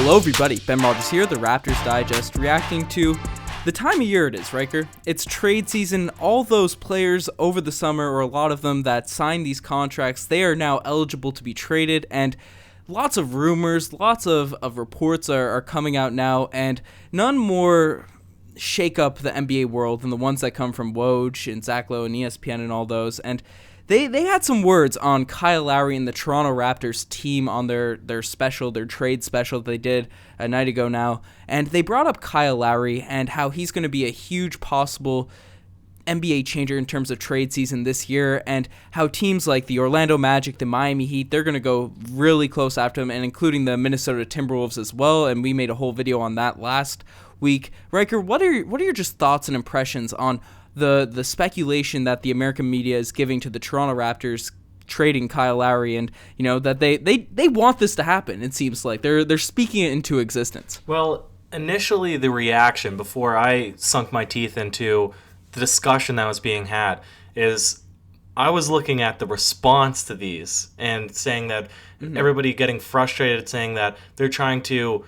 Hello everybody, Ben Rogers here, the Raptors Digest, reacting to the time of year it is, Ryker. It's trade season. All those players over the summer, or a lot of them that signed these contracts, they are now eligible to be traded, and lots of rumors, lots of reports are coming out now, and none more shake up the NBA world than the ones that come from Woj and Zach Lowe and ESPN and all those, and They had some words on Kyle Lowry and the Toronto Raptors team on their trade special that they did a night ago now. And they brought up Kyle Lowry and how he's going to be a huge possible NBA changer in terms of trade season this year, and how teams like the Orlando Magic, the Miami Heat, they're going to go really close after him, and including the Minnesota Timberwolves as well. And we made a whole video on that last week. Ryker, what are your just thoughts and impressions on the speculation that the American media is giving to the Toronto Raptors trading Kyle Lowry, and that they want this to happen? It seems like they're speaking it into existence. Well, initially the reaction before I sunk my teeth into the discussion that was being had is I was looking at the response to these and saying that everybody getting frustrated, saying that they're trying to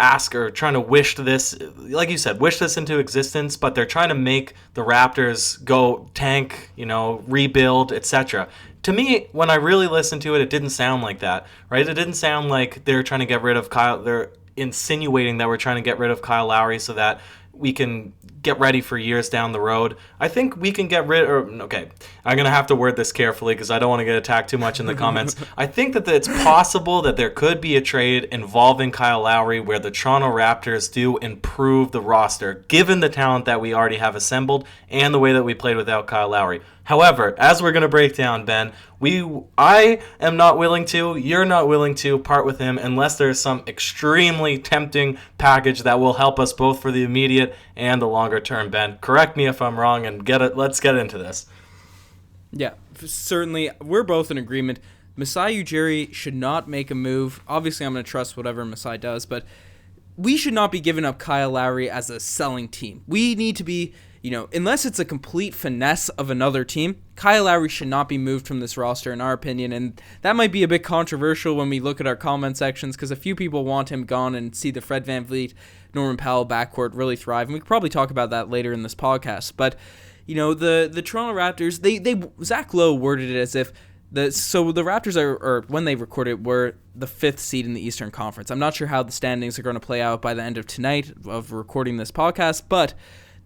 ask or trying to wish this, like you said, wish this into existence, but they're trying to make the Raptors go tank, rebuild, etc. To me, when I really listened to it, it didn't sound like that, right? It didn't sound like they're trying to get rid of Kyle. They're insinuating that we're trying to get rid of Kyle Lowry so that we can get ready for years down the road. I think we can get rid of... Okay, I'm going to have to word this carefully because I don't want to get attacked too much in the comments. I think that it's possible that there could be a trade involving Kyle Lowry where the Toronto Raptors do improve the roster, given the talent that we already have assembled and the way that we played without Kyle Lowry. However, as we're going to break down, Ben, I am not willing to, you're not willing to part with him unless there's some extremely tempting package that will help us both for the immediate and the longer term, Ben. Correct me if I'm wrong, and let's get into this. Yeah, certainly. We're both in agreement. Masai Ujiri should not make a move. Obviously, I'm going to trust whatever Masai does, but we should not be giving up Kyle Lowry as a selling team. We need to be... unless it's a complete finesse of another team, Kyle Lowry should not be moved from this roster, in our opinion. And that might be a bit controversial when we look at our comment sections, because a few people want him gone and see the Fred VanVleet, Norman Powell backcourt really thrive. And we could probably talk about that later in this podcast. But, the Toronto Raptors, Zach Lowe worded it as if the Raptors are when they recorded, were the 5th seed in the Eastern Conference. I'm not sure how the standings are going to play out by the end of tonight of recording this podcast, but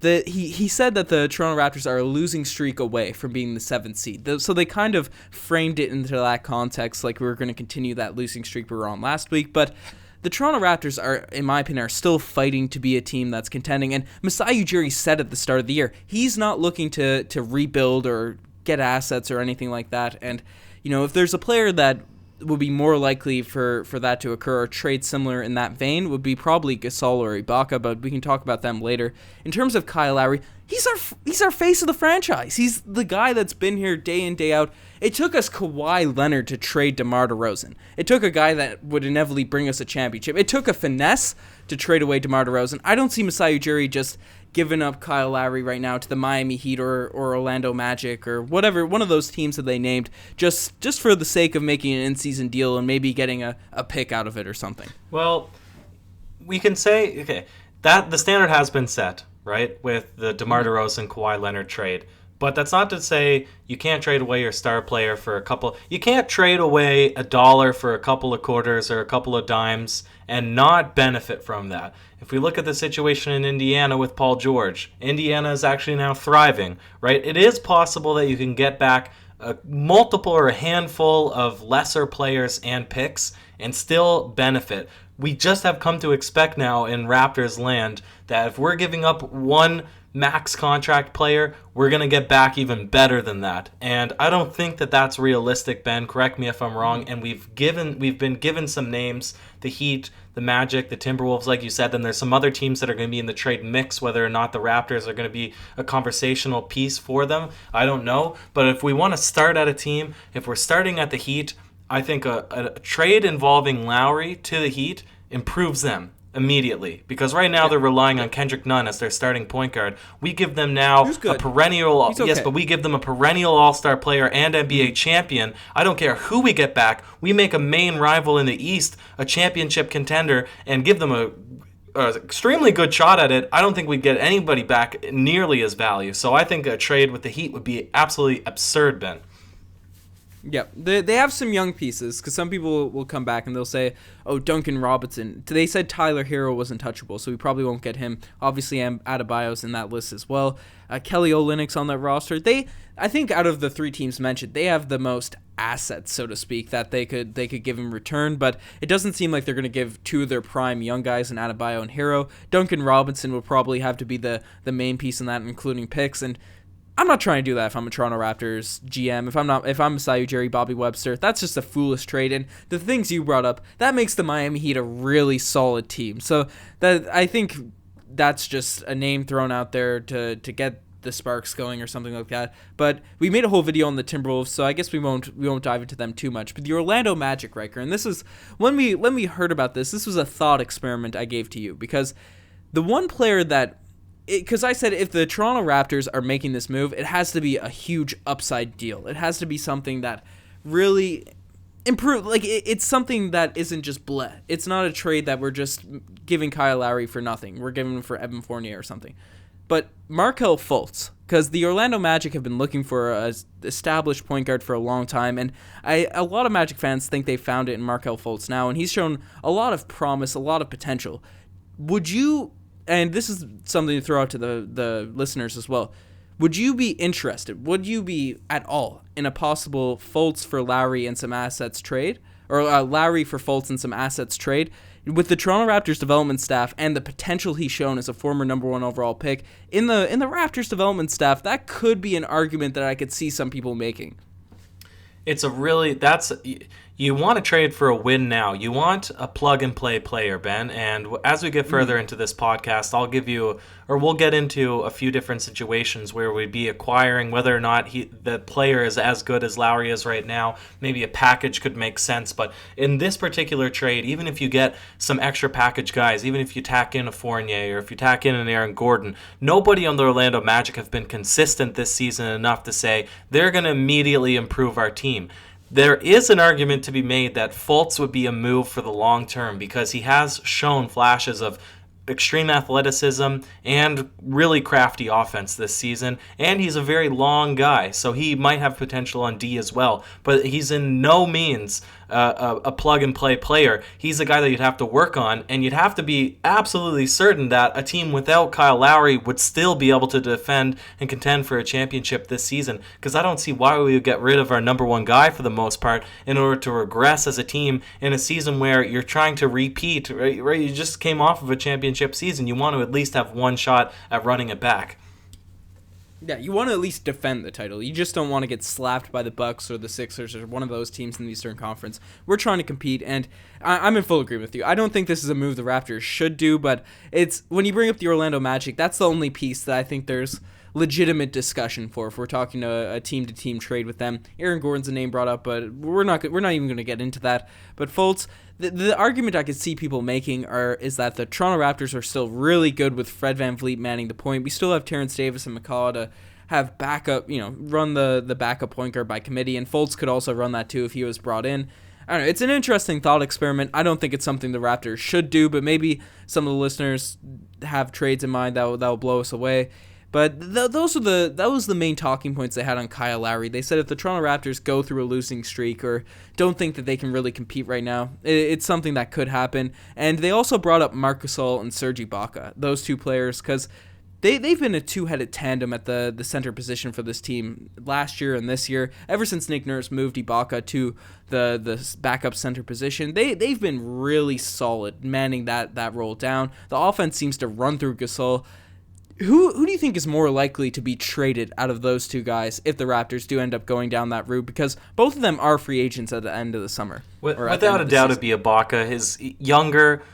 he said that the Toronto Raptors are a losing streak away from being the 7th seed. So they kind of framed it into that context, like we were going to continue that losing streak we were on last week. But the Toronto Raptors are, in my opinion, are still fighting to be a team that's contending. And Masai Ujiri said at the start of the year, he's not looking to rebuild or get assets or anything like that. And, if there's a player that would be more likely for that to occur, or trade similar in that vein, would be probably Gasol or Ibaka, but we can talk about them later. In terms of Kyle Lowry, he's our face of the franchise. He's the guy that's been here day in, day out. It took us Kawhi Leonard to trade DeMar DeRozan. It took a guy that would inevitably bring us a championship. It took a finesse to trade away DeMar DeRozan. I don't see Masai Ujiri just giving up Kyle Lowry right now to the Miami Heat or Orlando Magic or whatever, one of those teams that they named, just for the sake of making an in-season deal and maybe getting a pick out of it or something. Well, we can say, okay, that the standard has been set, right, with the DeMar DeRozan Kawhi Leonard trade. But that's not to say you can't trade away your star player for a couple. You can't trade away $1 for a couple of quarters or a couple of dimes and not benefit from that. If we look at the situation in Indiana with Paul George, Indiana is actually now thriving, right? It is possible that you can get back a multiple or a handful of lesser players and picks and still benefit. We just have come to expect now in Raptors land that if we're giving up one max contract player, we're going to get back even better than that. And I don't think that that's realistic, Ben. Correct me if I'm wrong. And we've been given some names, the Heat, the Magic, the Timberwolves, like you said. Then there's some other teams that are going to be in the trade mix. Whether or not the Raptors are going to be a conversational piece for them, I don't know. But if we want to start at a team, if we're starting at the Heat, I think a trade involving Lowry to the Heat improves them. immediately, because right now they're relying on Kendrick Nunn as their starting point guard. We give them now a perennial, yes, but we give them a perennial all-star player and NBA champion. I don't care who we get back. We make a main rival in the East a championship contender and give them a extremely good shot at it. I don't think we'd get anybody back nearly as value. So I think a trade with the Heat would be absolutely absurd, Ben. Yeah, they have some young pieces, because some people will come back and they'll say, oh, Duncan Robinson. They said Tyler Hero was untouchable, so we probably won't get him. Obviously, Adebayo's in that list as well. Kelly Olynyk's on that roster. I think out of the three teams mentioned, they have the most assets, so to speak, that they could give in return, but it doesn't seem like they're going to give two of their prime young guys in Adebayo and Hero. Duncan Robinson will probably have to be the main piece in that, including picks, and I'm not trying to do that if I'm a Toronto Raptors GM. If I'm Masai Ujiri, Bobby Webster, that's just a foolish trade. And the things you brought up, that makes the Miami Heat a really solid team. So that I think that's just a name thrown out there to get the sparks going or something like that. But we made a whole video on the Timberwolves, so I guess we won't dive into them too much. But the Orlando Magic, Riker, and this is when we heard about this was a thought experiment I gave to you, because the one player that, because I said if the Toronto Raptors are making this move, it has to be a huge upside deal. It has to be something that really improve. Like, it's something that isn't just bleh. It's not a trade that we're just giving Kyle Lowry for nothing. We're giving him for Evan Fournier or something. But Markelle Fultz, because the Orlando Magic have been looking for an established point guard for a long time, and a lot of Magic fans think they found it in Markelle Fultz now, and he's shown a lot of promise, a lot of potential. Would you... And this is something to throw out to the listeners as well. Would you be interested? Would you be at all in a possible Fultz for Lowry and some assets trade? Or Lowry for Fultz and some assets trade? With the Toronto Raptors development staff and the potential he's shown as a former number 1 overall pick, in the Raptors development staff, that could be an argument that I could see some people making. You want to trade for a win now. You want a plug-and-play player, Ben. And as we get further into this podcast, we'll get into a few different situations where we'd be acquiring whether or not the player is as good as Lowry is right now. Maybe a package could make sense. But in this particular trade, even if you get some extra package guys, even if you tack in a Fournier or if you tack in an Aaron Gordon, nobody on the Orlando Magic have been consistent this season enough to say they're going to immediately improve our team. There is an argument to be made that Fultz would be a move for the long term, because he has shown flashes of extreme athleticism and really crafty offense this season, and he's a very long guy, so he might have potential on D as well, but he's in no means a plug-and-play player. He's a guy that you'd have to work on, and you'd have to be absolutely certain that a team without Kyle Lowry would still be able to defend and contend for a championship this season, because I don't see why we would get rid of our number 1 guy for the most part in order to regress as a team in a season where you're trying to repeat, right? You just came off of a championship season. You want to at least have one shot at running it back. Yeah, you want to at least defend the title. You just don't want to get slapped by the Bucks or the Sixers or one of those teams in the Eastern Conference. We're trying to compete, and I'm in full agreement with you. I don't think this is a move the Raptors should do, but it's when you bring up the Orlando Magic, that's the only piece that I think there's legitimate discussion for if we're talking to a team-to-team trade with them. Aaron Gordon's a name brought up, but we're not even going to get into that. But Fultz, the argument I could see people making is that the Toronto Raptors are still really good with Fred VanVleet manning the point. We still have Terrence Davis and McCaw to have backup, run the backup point guard by committee, and Fultz could also run that too if he was brought in. I don't know. It's an interesting thought experiment. I don't think it's something the Raptors should do, but maybe some of the listeners have trades in mind that will blow us away. But that was the main talking points they had on Kyle Lowry. They said if the Toronto Raptors go through a losing streak or don't think that they can really compete right now, it's something that could happen. And they also brought up Marc Gasol and Serge Ibaka, those two players, because they've been a two-headed tandem at the center position for this team last year and this year. Ever since Nick Nurse moved Ibaka to the backup center position, they've been really solid manning that role down. The offense seems to run through Gasol. Who do you think is more likely to be traded out of those two guys if the Raptors do end up going down that route? Because both of them are free agents at the end of the summer. Without a doubt, it'd be Ibaka. His younger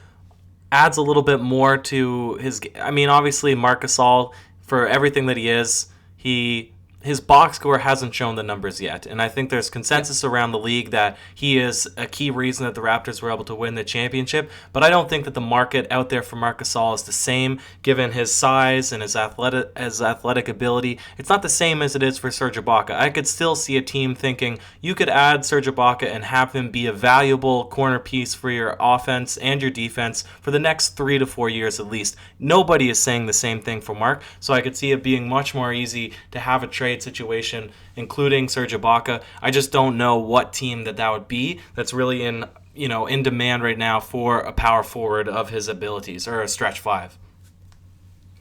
adds a little bit more to his... I mean, obviously, Marc Gasol, for everything that he is, he his box score hasn't shown the numbers yet, and I think there's consensus around the league that he is a key reason that the Raptors were able to win the championship, but I don't think that the market out there for Marc Gasol is the same, given his size and his athletic ability. It's not the same as it is for Serge Ibaka. I could still see a team thinking you could add Serge Ibaka and have him be a valuable corner piece for your offense and your defense for the next 3 to 4 years at least. Nobody is saying the same thing for Marc, so I could see it being much more easy to have a trade situation, including Serge Ibaka. I just don't know what team that would be that's really in demand right now for a power forward of his abilities, or a stretch five.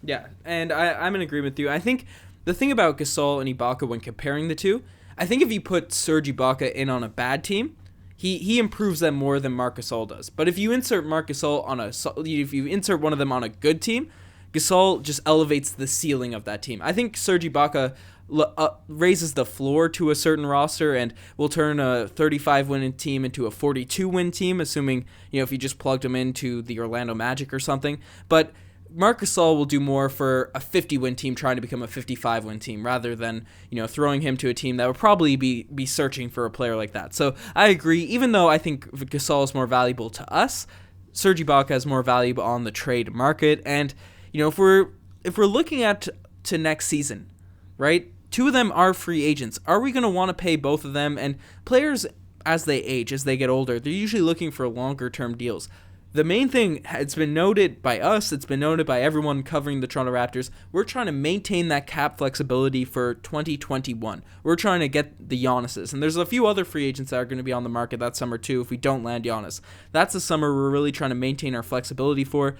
Yeah, and I'm in agreement with you. I think the thing about Gasol and Ibaka when comparing the two, I think if you put Serge Ibaka in on a bad team, he improves them more than Marc Gasol does. But if you insert Marc Gasol if you insert one of them on a good team, Gasol just elevates the ceiling of that team. I think Serge Ibaka raises the floor to a certain roster and will turn a 35-win team into a 42-win team, assuming, if you just plugged him into the Orlando Magic or something. But Marc Gasol will do more for a 50-win team trying to become a 55-win team rather than, throwing him to a team that would probably be searching for a player like that. So I agree, even though I think Gasol is more valuable to us, Serge Ibaka is more valuable on the trade market. And if we're looking at to next season, right? Two of them are free agents. Are we going to want to pay both of them? And players, as they age, as they get older, they're usually looking for longer-term deals. The main thing, it's been noted by us, it's been noted by everyone covering the Toronto Raptors, we're trying to maintain that cap flexibility for 2021. We're trying to get the Giannis's. And there's a few other free agents that are going to be on the market that summer too if we don't land Giannis. That's the summer we're really trying to maintain our flexibility for.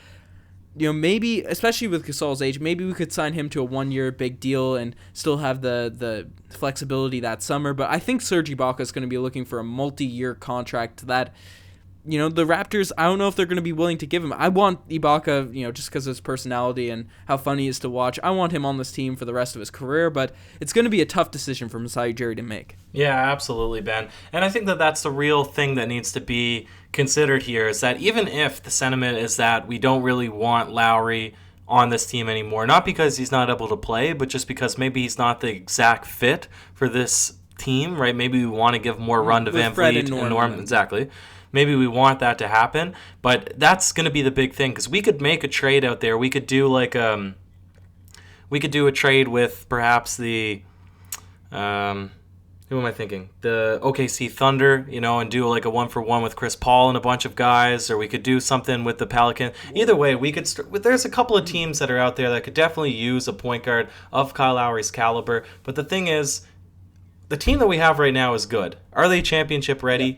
Maybe, especially with Gasol's age, maybe we could sign him to a 1-year big deal and still have the flexibility that summer. But I think Serge Ibaka is going to be looking for a multi-year contract that, the Raptors, I don't know if they're going to be willing to give him. I want Ibaka, just because of his personality and how fun he is to watch. I want him on this team for the rest of his career, but it's going to be a tough decision for Masai Ujiri to make. Yeah, absolutely, Ben. And I think that that's the real thing that needs to be considered here, is that even if the sentiment is that we don't really want Lowry on this team anymore, not because he's not able to play, but just because maybe he's not the exact fit for this team, right? Maybe we want to give more run to Van Vliet and Norman. Exactly. Maybe we want that to happen, but that's going to be the big thing, because we could make a trade out there. We could do we could do a trade with perhaps the who am I thinking? The OKC Thunder, and do like a 1-for-1 with Chris Paul and a bunch of guys, or we could do something with the Pelicans. Either way, we could. There's a couple of teams that are out there that could definitely use a point guard of Kyle Lowry's caliber. But the thing is, the team that we have right now is good. Are they championship ready? Yeah.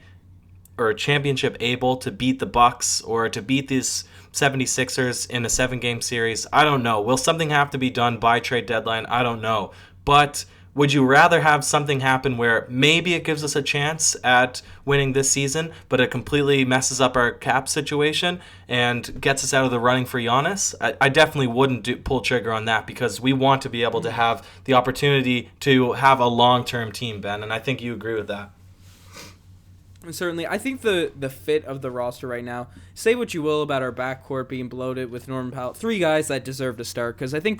Or championship able to beat the Bucks or to beat these 76ers in a 7-game series? I don't know. Will something have to be done by trade deadline? I don't know. But would you rather have something happen where maybe it gives us a chance at winning this season, but it completely messes up our cap situation and gets us out of the running for Giannis? I definitely wouldn't pull trigger on that, because we want to be able to have the opportunity to have a long-term team, Ben, and I think you agree with that. Certainly, I think the fit of the roster right now, say what you will about our backcourt being bloated with Norman Powell, 3 guys that deserve to start, because I think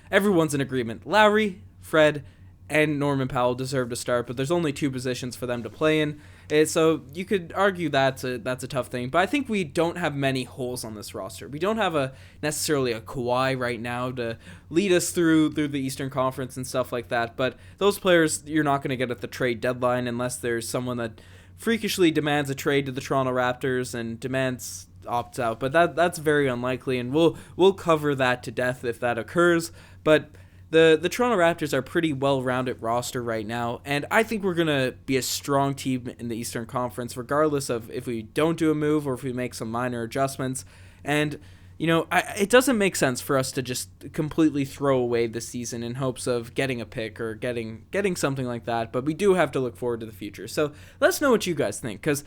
everyone's in agreement. Lowry, Fred, and Norman Powell deserve to start, but there's only 2 positions for them to play in. So you could argue that's a tough thing, but I think we don't have many holes on this roster. We don't have necessarily a Kawhi right now to lead us through the Eastern Conference and stuff like that, but those players you're not going to get at the trade deadline unless there's someone that freakishly demands a trade to the Toronto Raptors and demands opts out, but that's very unlikely, and we'll cover that to death if that occurs. But the Toronto Raptors are a pretty well-rounded roster right now, and I think we're gonna be a strong team in the Eastern Conference, regardless of if we don't do a move or if we make some minor adjustments. And it doesn't make sense for us to just completely throw away the season in hopes of getting a pick or getting something like that, but we do have to look forward to the future. So let us know what you guys think, because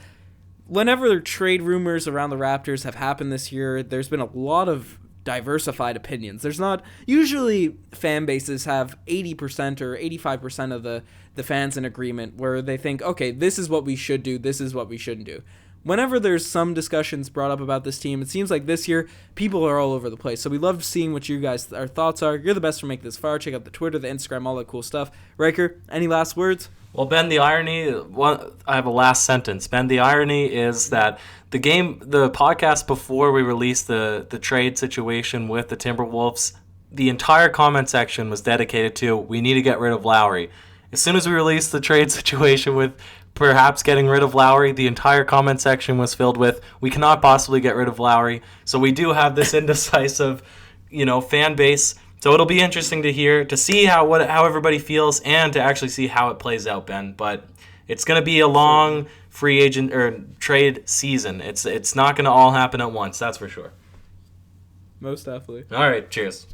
whenever trade rumors around the Raptors have happened this year, there's been a lot of diversified opinions. There's not, usually fan bases have 80% or 85% of the fans in agreement where they think, okay, this is what we should do, this is what we shouldn't do. whenever there's some discussions brought up about this team, it seems like this year people are all over the place. So we love seeing what you guys, our thoughts are. You're the best for making this far. Check out the Twitter, the Instagram, all that cool stuff. Riker, any last words? Well, Ben, the irony, I have a last sentence. Ben, the irony is that the podcast before we released the trade situation with the Timberwolves, the entire comment section was dedicated to, we need to get rid of Lowry. As soon as we released the trade situation with perhaps getting rid of Lowry, the entire comment section was filled with, we cannot possibly get rid of Lowry. So we do have this indecisive, fan base. So it'll be interesting to see how everybody feels and to actually see how it plays out, Ben. But it's going to be a long free agent or trade season. It's not going to all happen at once, that's for sure. Most definitely. All right, cheers.